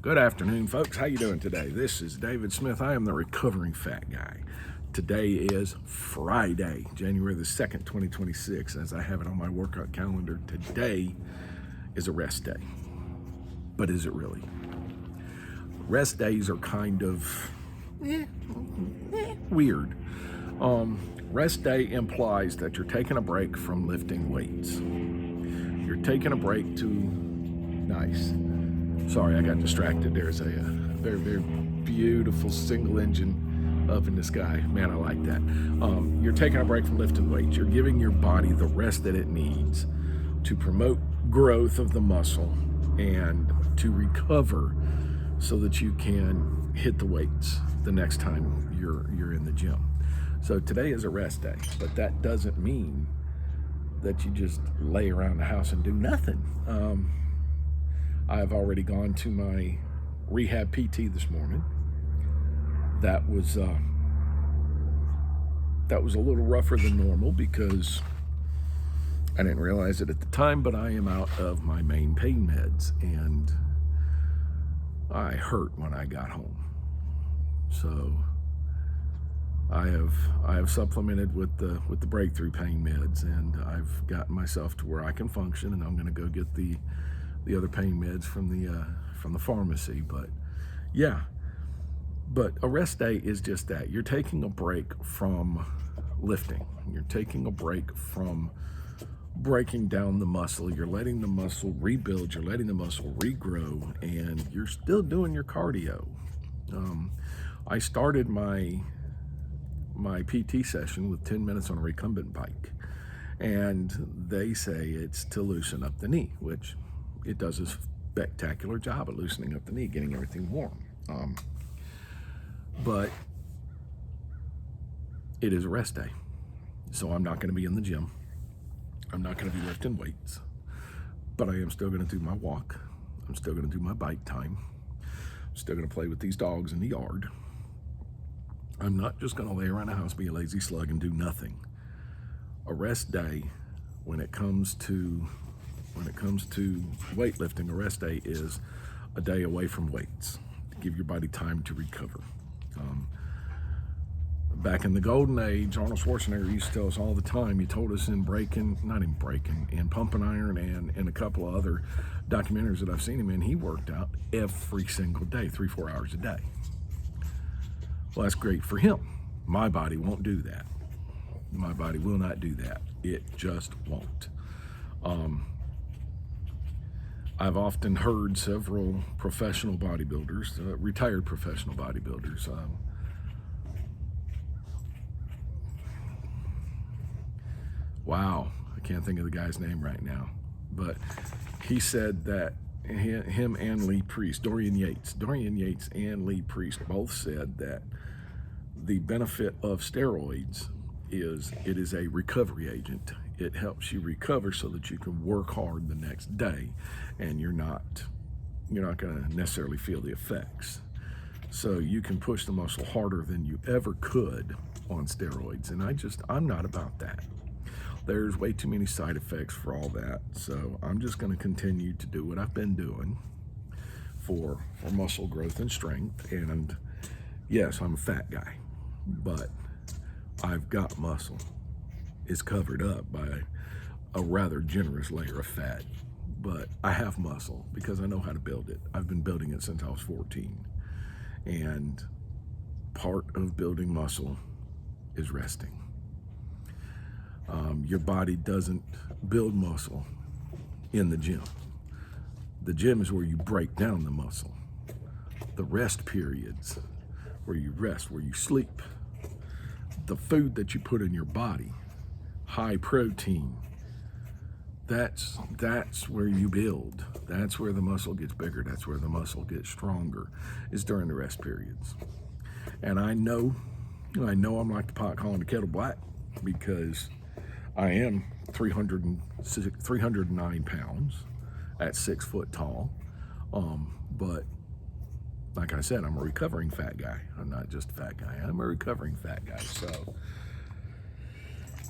Good afternoon, folks. How you doing today? This is David Smith. I am the recovering fat guy. Today is Friday, January the 2nd, 2026. As I have it on my workout calendar, today is a rest day. But is it really? Rest days are kind of weird. Rest day implies that you're taking a break from lifting weights. You're taking a break to, nice. Sorry, I got distracted. There's a very, very beautiful single engine up in the sky. Man, I like that. You're taking a break from lifting weights. You're giving your body the rest that it needs to promote growth of the muscle and to recover so that you can hit the weights the next time you're in the gym. So today is a rest day, but that doesn't mean that you just lay around the house and do nothing. I've already gone to my rehab PT this morning. That was a little rougher than normal because I didn't realize it at the time, but I am out of my main pain meds and I hurt when I got home. So I have supplemented with the breakthrough pain meds, and I've gotten myself to where I can function, and I'm going to go get the other pain meds from the pharmacy. But yeah, but a rest day is just that. You're taking a break from lifting. You're taking a break from breaking down the muscle. You're letting the muscle rebuild. You're letting the muscle regrow, and you're still doing your cardio. I started my PT session with 10 minutes on a recumbent bike, and they say it's to loosen up the knee, which it does a spectacular job at loosening up the knee, getting everything warm. But it is a rest day, so I'm not going to be in the gym. I'm not going to be lifting weights, but I am still going to do my walk. I'm still going to do my bike time. I'm still going to play with these dogs in the yard. I'm not just going to lay around the house, be a lazy slug, and do nothing. A rest day, when it comes to weightlifting, a rest day is a day away from weights to give your body time to recover. Back in the golden age, Arnold Schwarzenegger used to tell us all the time. He told us in Pumping Iron and a couple of other documentaries that I've seen him in, he worked out every single day, 3-4 hours a day. Well, that's great for him. My body won't do that. My body will not do that. It just won't. I've often heard several professional bodybuilders, retired professional bodybuilders, wow, I can't think of the guy's name right now, but he said that him and Lee Priest, Dorian Yates and Lee Priest both said that the benefit of steroids is it is a recovery agent. It helps you recover so that you can work hard the next day, and you're not going to necessarily feel the effects. So you can push the muscle harder than you ever could on steroids, and I'm not about that. There's way too many side effects for all that, so I'm just going to continue to do what I've been doing for muscle growth and strength. And yes, I'm a fat guy, but I've got muscle. It's covered up by a rather generous layer of fat, but I have muscle because I know how to build it. I've been building it since I was 14, and part of building muscle is resting. Your body doesn't build muscle in the gym. The gym is where you break down the muscle. The rest periods, where you rest, where you sleep, the food that you put in your body, high protein, that's where you build. That's where the muscle gets bigger. That's where the muscle gets stronger, is during the rest periods. And I know I'm like the pot calling the kettle black because I am 309 pounds at 6 foot tall. But like I said, I'm a recovering fat guy. I'm not just a fat guy. I'm a recovering fat guy. So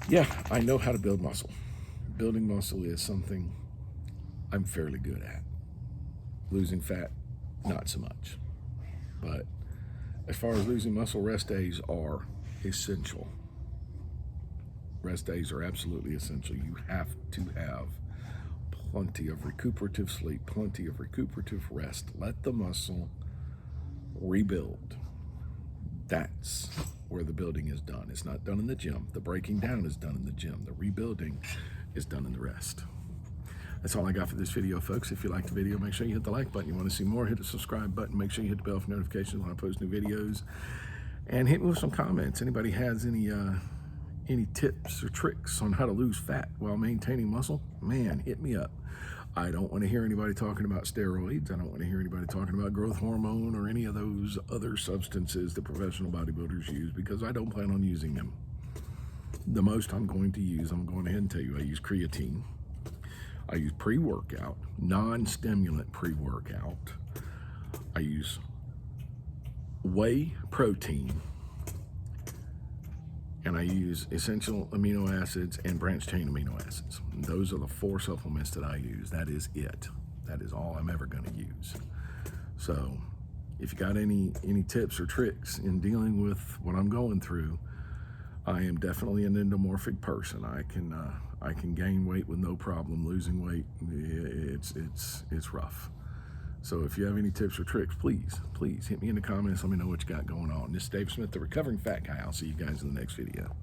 yeah, I know how to build muscle. Building muscle is something I'm fairly good at. Losing fat not so much. But as far as losing muscle, rest days are essential. Rest days are absolutely essential. You have to have plenty of recuperative sleep, plenty of recuperative rest. Let the muscle rebuild. That's where the building is done. It's not done in the gym. The breaking down is done in the gym. The rebuilding is done in the rest. That's all I got for this video, folks. If you liked the video, make sure you hit the like button. You want to see more, hit the subscribe button. Make sure you hit the bell for notifications when I post new videos. And hit me with some comments. Anybody has any tips or tricks on how to lose fat while maintaining muscle? Man, hit me up. I don't want to hear anybody talking about steroids. I don't want to hear anybody talking about growth hormone or any of those other substances that professional bodybuilders use, because I don't plan on using them. The most I'm going to use, I'm going ahead and tell you, I use creatine. I use pre-workout, non-stimulant pre-workout. I use whey protein. And I use essential amino acids and branched chain amino acids. And those are the 4 supplements that I use. That is it. That is all I'm ever going to use. So if you got any tips or tricks in dealing with what I'm going through, I am definitely an endomorphic person. I can gain weight with no problem. Losing weight, it's rough. So if you have any tips or tricks, please hit me in the comments. Let me know what you got going on. This is Dave Smith, the Recovering Fat Guy. I'll see you guys in the next video.